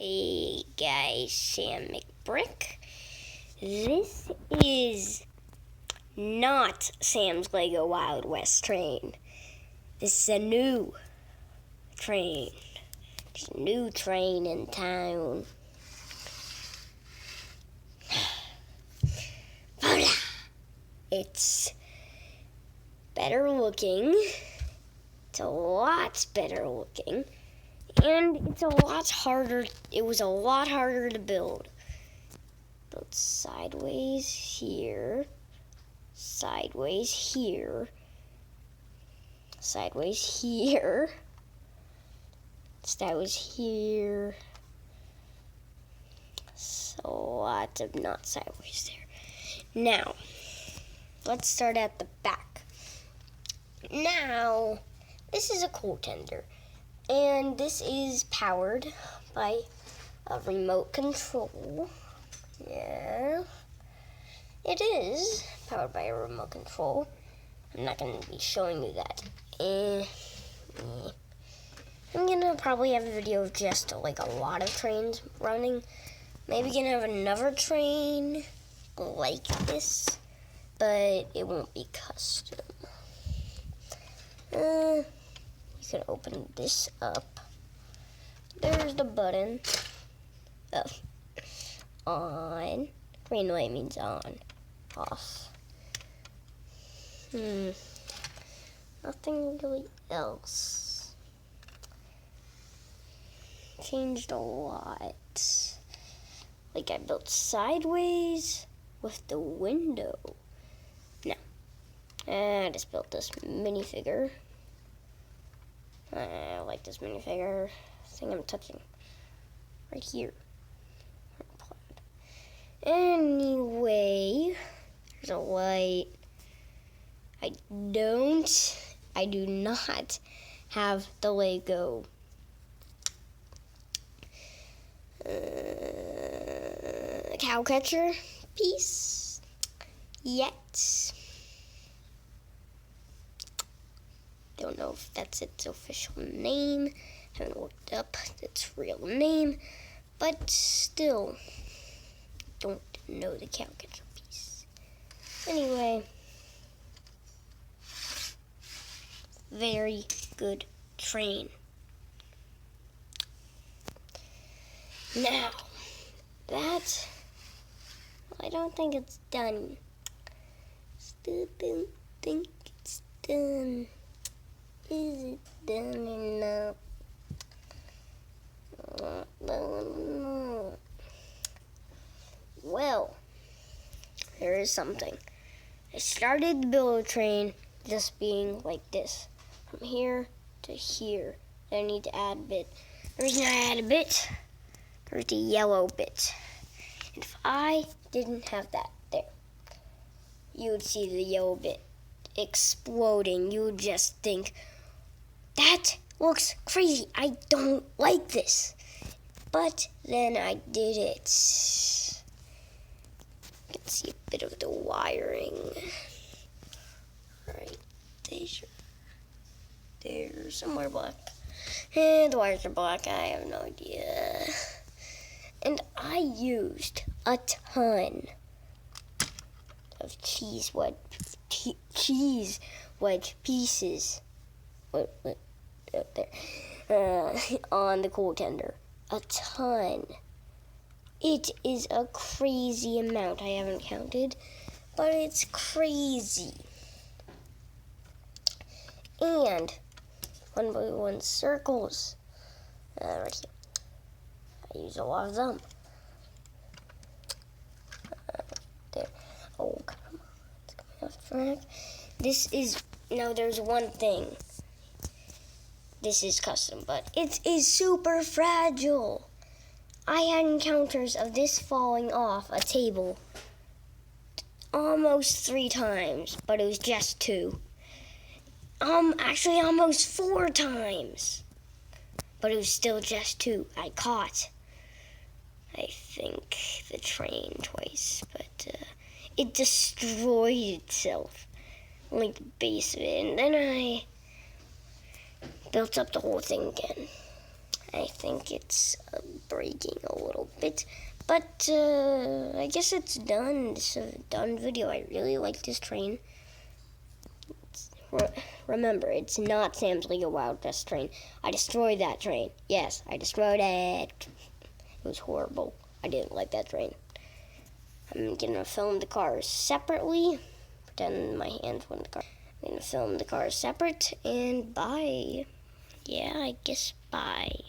Hey guys, Sam McBrick. This is not Sam's Lego Wild West train. This is a new train. There's a new train in town. Voila! It's better looking. It's a lot better looking. And it's a lot harder. It was a lot harder to build. Built sideways here, sideways here, sideways here, sideways here. So a lot of not sideways there. Now, let's start at the back. Now, this is a coal tender. And this is powered by a remote control. Yeah, it is powered by a remote control. I'm not going to be showing you that. I'm going to probably have a video of just like a lot of trains running. Maybe going to have another train like this, but it won't be custom. You can open this up. There's the button. Oh. On. Green light means on. Off. Nothing really else. Changed a lot. Like I built sideways with the window. No. I just built this minifigure. I like this minifigure thing I'm touching right here. Anyway, there's a light. I do not have the Lego cow catcher piece yet. Don't know if that's its official name. Haven't looked up its real name, but still don't know the cow catcher piece. Anyway, very good train. Now, that I don't think it's done. Still don't think it's done. Is it done enough? Well, there is something. I started to build a train just being like this. From here to here. I need to add a bit. The reason I add a bit, there's the yellow bit. And if I didn't have that there, you would see the yellow bit exploding. You would just think, that looks crazy. I don't like this. But then I did it. You can see a bit of the wiring. Right there's somewhere black. And the wires are black. I have no idea. And I used a ton of cheese wedge pieces. Out there, on the coal tender. A ton. It is a crazy amount. I haven't counted, but it's crazy. And 1x1 circles. Right here. I use a lot of them. There. Oh, come on. It's coming off track. This is, now there's one thing. This is custom, but it is super fragile. I had encounters of this falling off a table almost 3 times, but it was just 2. Actually almost 4 times, but it was still just 2. I caught, I think, the train twice, but it destroyed itself, like the base of it, and then I built up the whole thing again. I think it's breaking a little bit, but I guess it's done. It's a done video. I really like this train. Remember, it's not Sam's Lego Wild West train. I destroyed that train. Yes, I destroyed it. It was horrible. I didn't like that train. I'm gonna film the cars separately. Pretend my hands were in the car. I'm gonna film the cars separate, and bye. Yeah, I guess bye.